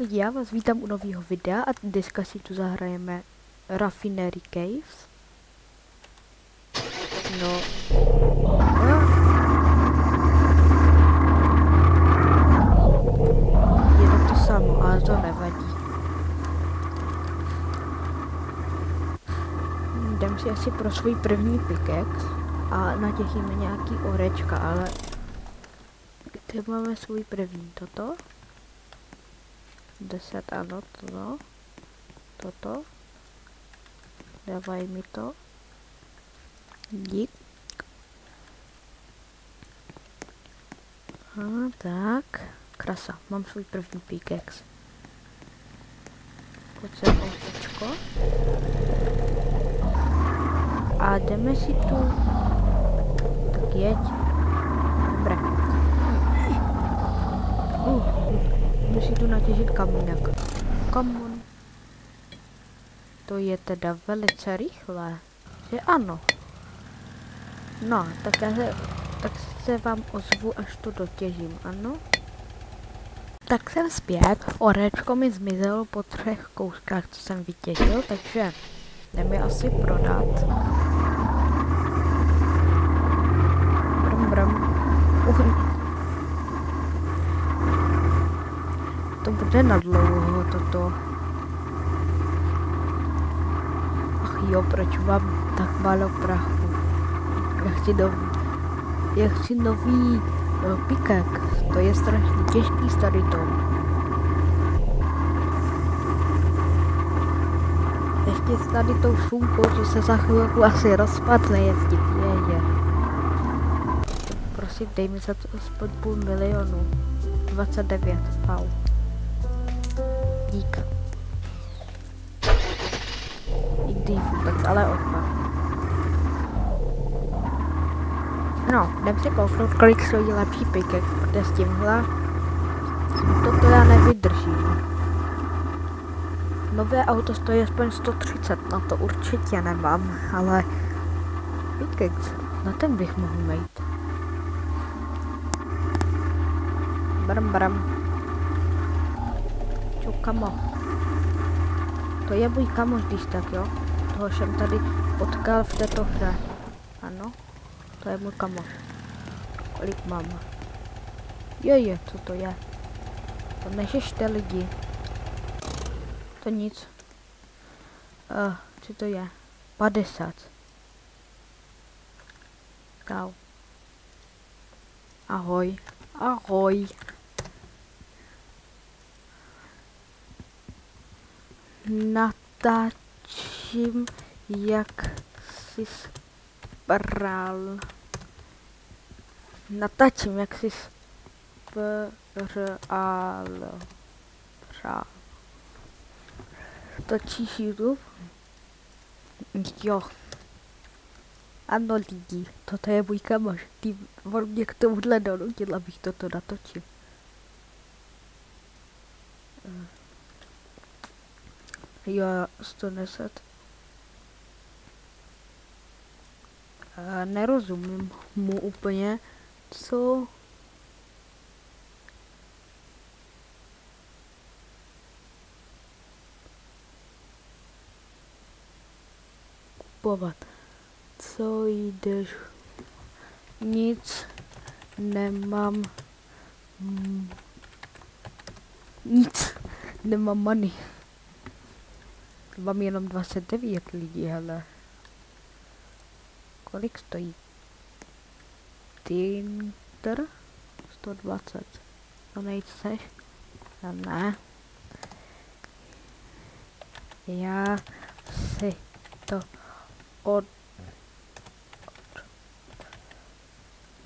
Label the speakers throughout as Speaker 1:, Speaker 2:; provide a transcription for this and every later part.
Speaker 1: lidi, já vás vítám u nového videa a dneska si tu zahrajeme Raffinery Caves. No. Je to samo, ale to nevadí. Jdem si asi pro svůj první pickaxe a natěchíme nějaký orečka, ale kde máme svůj první? Toto? 10, ano, toto. Dávaj mi to. Dík. A tak. Krasa, mám svůj první pickaxe. Pojď sem, ousečko. A jdeme si tu. Tak jeď. Dobré. Musí tu natěžit kamínek. Come on. To je teda velice rychlé. Že ano. No, tak se vám ozvu, až to dotěžím, ano? Tak jsem zpět. Orečko mi zmizelo po 3 kouskách, co jsem vytěžil, takže jdem je asi prodat. Brum. To bude na dlouho, toto. Ach jo, proč mám tak málo prachu? Já chci nový pickaxe. To je strašně těžký s tady to. Ještě s tady tou šunkou, co se za chvilku asi rozpadne jezdit. Je. Prosím, dej mi za to aspoň 500 000. 29, au. Dík. Nikdy vůbec, ale odpad. No, jdem si kouknout, kolik stojí lepší pickaxe, protože s tímhle toto já nevydržím. Nové auto stojí aspoň 130, na to určitě nemám, ale pickaxe, na ten bych mohl mít. Bram. Čau, kamo. To je můj kamoš, když tak, jo? Toho jsem tady potkal v této hře. Ano, to je můj kamoš. Kolik mám? Je, co to je? To nežešte lidi. To nic. Co to je? 50. Čau. Ahoj. Natáčím, jak jsi spral. Točíš YouTube? Jo. Ano lidi, toto je můj kamoš. On mě k tomuhle donutil, abych toto natočil. Jo, 110. Nerozumím mu úplně, co... kupovat. Co jdeš? Nic nemám. Nic. Nemám money. Mám jenom 29 lidí, hele. Kolik stojí? Tinter? 120. To nejseš? A ne. Já si to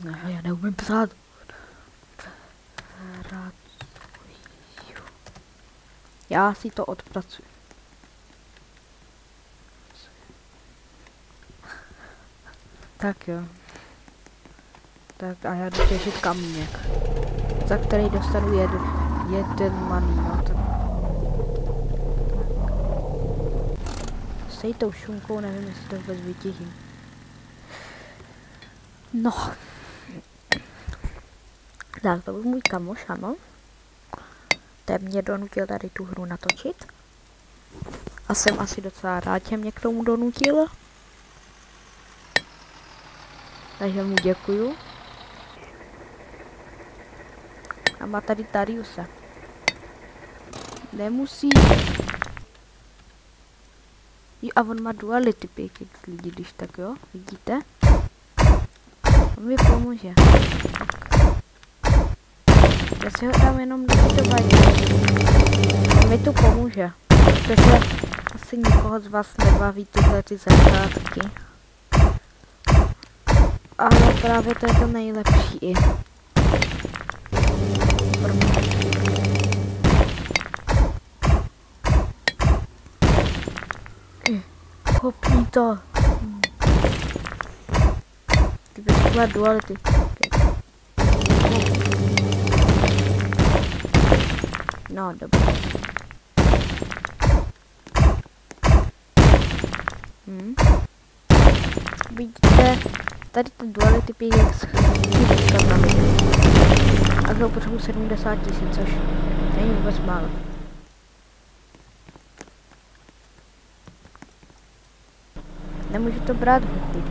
Speaker 1: ne, já neumím psát. Já si to odpracuji. Tak jo. Tak a já jdu těžit kamínek, za který dostanu jeden money, no tak. S tou šunkou nevím, jestli to vůbec vytěžím. No. Tak to byl můj kamoš, ano. Ten mě donutil tady tu hru natočit. A jsem asi docela rád, že mě k tomu donutil. Takže mu děkuju. A má tady Dariuse. Nemusí. Jo, a on má duality pěkně lidi, když tak jo, vidíte? On mi pomůže. Já si ho dám jenom do to vadí. On mi tu pomůže. Protože asi nikoho z vás nebaví tyhle ty začátky. Ale právě to je to nejlepší i. Kopni to. Ty bezpůle duality. Okay. No, dobré. Vidíte, tady ten duality PX a to potřebuji 70 000, což není vůbec málo. Nemůžu to brát v chuť.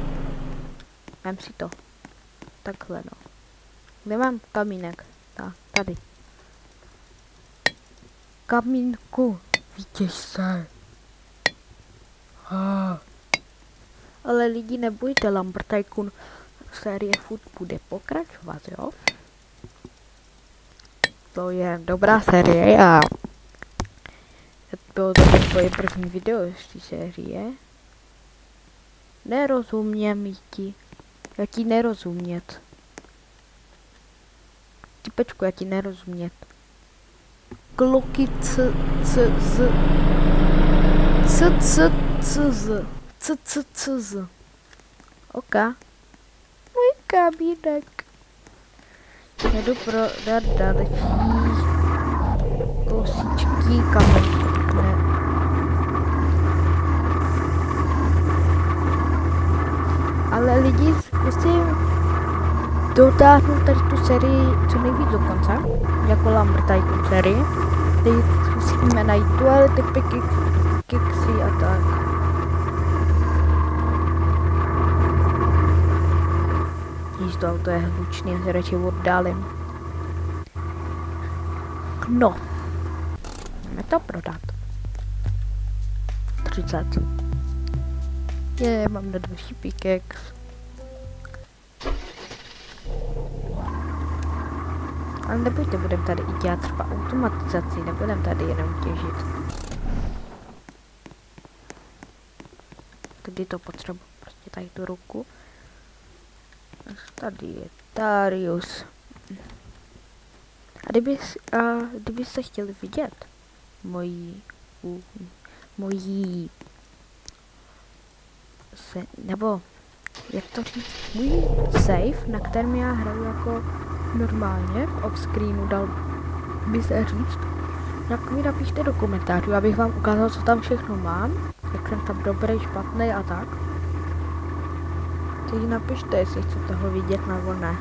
Speaker 1: Mám si to. Takhle no. Kde mám kamínek? Tak, tady. Kamínku. Vítěž se. Ale lidi nebojte, Lumber Tycoon série furt bude pokračovat, jo? To je dobrá série a bylo to tvoje první video z té série. Nerozumím ti. Jak ti nerozumět? Typečku, jak ti nerozumět? Kloky c z. Oka. Můj kamínek. Jdu prodat další kosičky kamene. Ale lidi, zkusím dotáhnout tady tu sérii co nejvíc do konce, jako Lumber Tycoon série. Teď zkusíme najít duality Pixie a tak. To auto je hlučný, já se radši oddálím. No. Máme to prodat. 30. Mám na další pickaxe. Ale nebojte, budeme tady i dělat třeba automatizaci, nebudeme tady jenom těžit. Kdy to potřebuji, prostě tady tu ruku. Tady je Darius. A kdybyste chtěli vidět mojí nebo jak to říct, můj save, na kterém já hraju jako normálně v off-screenu, dal by se říct, tak mi napište do komentářů, abych vám ukázal, co tam všechno mám, jak jsem tam dobrý, špatný a tak. Teď napište, jestli chcete ho vidět nebo ne.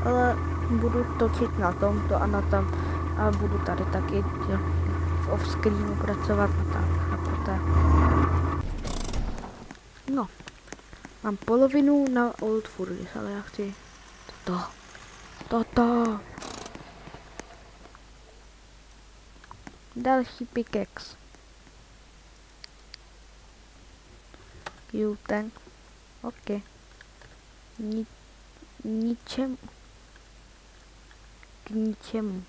Speaker 1: Ale budu točit na tomto a na tom a budu tady taky v off-screenu pracovat a tak. A poté. No. Mám polovinu na Old Furnace, ale já chci toto. Další pickaxe. Tank. OK. Ničemu. K ničemu.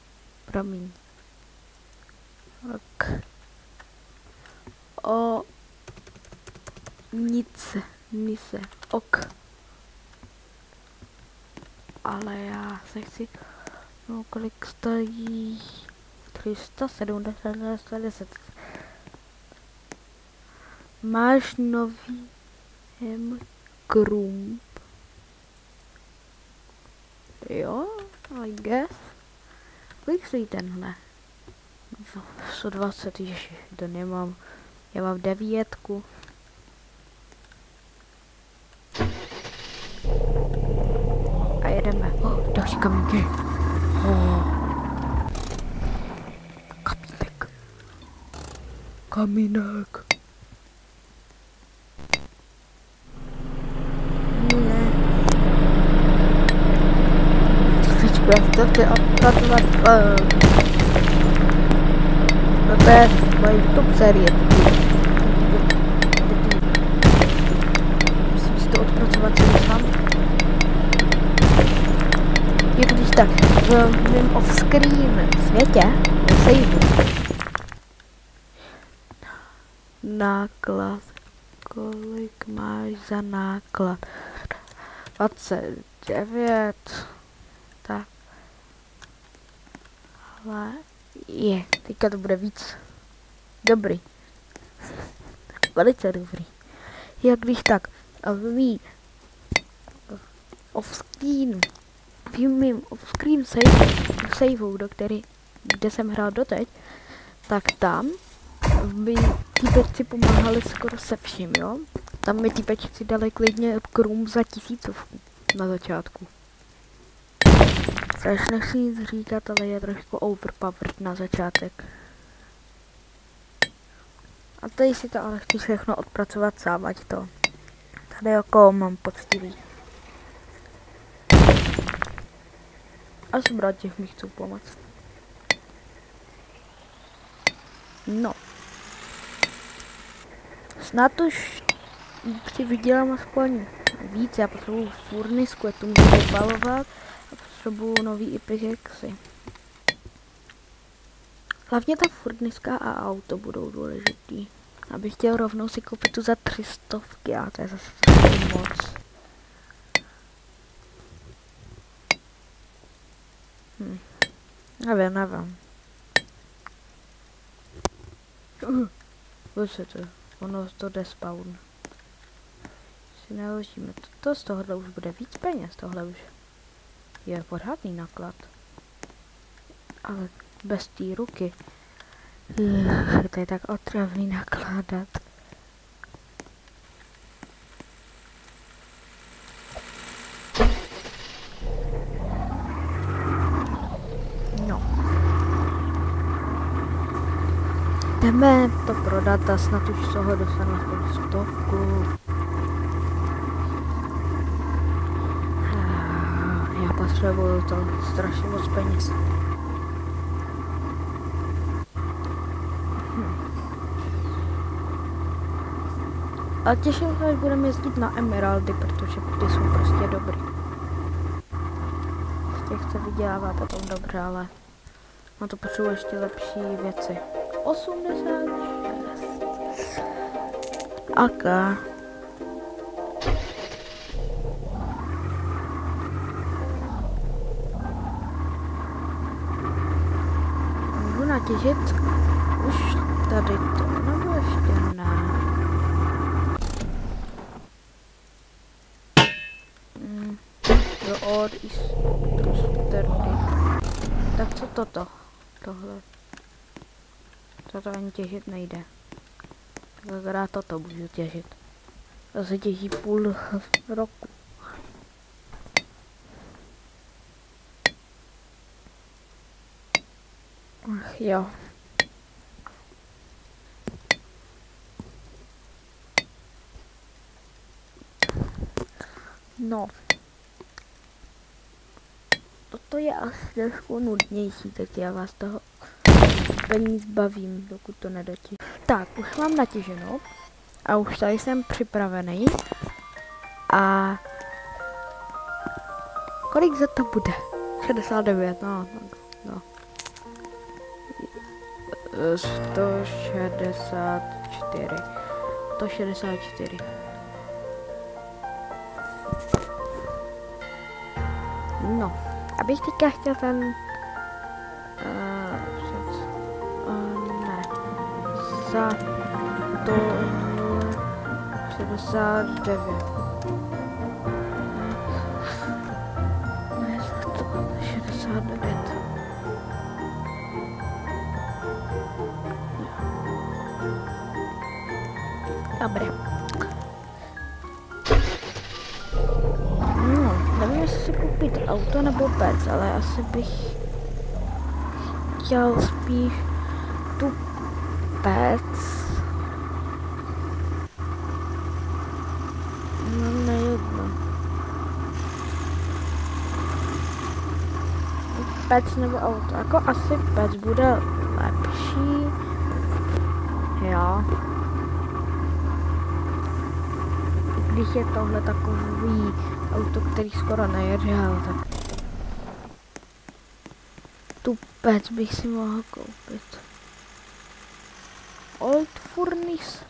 Speaker 1: Promiň. Ok. O. Nic. Mise. Ok. Ale já se chci... No, kolik stojí? 370. Máš nový Krump. Jo, I guess. Kolik stojí tenhle? 120, ježi, to nemám. Já mám 9. A jedeme. Další kamínky. Kamínek. Kamínek. Ne. Teď budete odpratovat moje YouTube série. Musím si to odpracovat sám. Je když tak v mém off-screen světě sejdu. Náklad. Kolik máš za náklad? 29. Tak. Ale je, teďka to bude víc. Dobrý. Velice dobrý. Jak když tak. A v mým off-screen saveu, kde jsem hrál doteď, tak tam by týpečci pomáhali skoro se vším, jo? Tam mi týpečci dali klidně krum za 1000 na začátku. Což nechci nic říkat, ale je trošku overpowered na začátek. A tady si to ale chci všechno odpracovat sám, ať to tady okolo mám poctivý. A jsem rád, že mi chcou pomoct. No. Snad už si vydělám aspoň víc. Já potřebuju furnisku, já to můžu vypalovat. A potřebuju nový i pickaxy. Hlavně ta furniska a auto budou důležitý. Abych chtěl rovnou si koupit tu za 300, a to je zase moc. Nevím. Víte, ono to jde spawn. Si neložíme to, z tohohle už bude víc peněz, tohle už je podhadný náklad. Ale bez té ruky. To je tak otravný nakládat. No. Jdeme to prodat a snad už z toho dostanu aspoň 100. Já potřebuju to strašně moc peněz. A těším se, až budeme jezdit na emeraldy, protože ty jsou prostě dobrý. Z těch chce vydělávat potom dobře, ale na to potřebuji ještě lepší věci. 86. Aka. Můžu natěžit už tady to, nebo ještě ne? Or is tak co toto? Tohle. Toto ani těžit nejde. Tak toto budu těžit. To se těží půl roku. Ach jo. No. Toto je asi trošku nudnější, tak já vás toho peníz bavím, dokud to nedotěžím. Tak, už mám natěženo a už tady jsem připravený. A kolik za to bude? 69, no. 164. 164. No. Abych teďka chtěl ten... ne. Za to 69. Ne, za to 69. Dobré. Nevím, jestli si koupit auto nebo pec, ale asi bych chtěl spíš tu pec. No nejedno. Pec nebo auto. Jako asi pec bude lepší. Jo. Když je tohle takový auto, který skoro nejede, ale tak tu pec bych si mohl koupit. Old Furnace.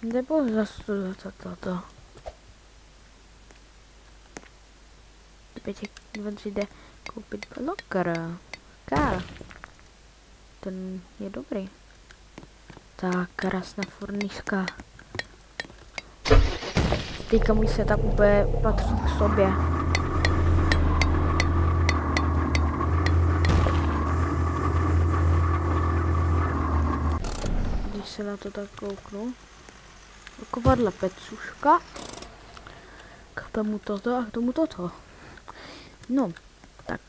Speaker 1: Nebo zase toto. Teď jde koupit bloker. Ten je dobrý. Tak krásná furnička. Teďka můj setup úplně patří k sobě. Když se na to tak kouknu. Takováhle pecuška. K tomu toto a k tomu toto. No, tak.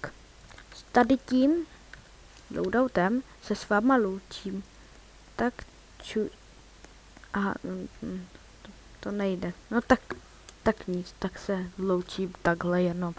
Speaker 1: S tady tím loadoutem se s váma loučím. Tak aha, to nejde. No tak nic, tak se loučím takhle jenom.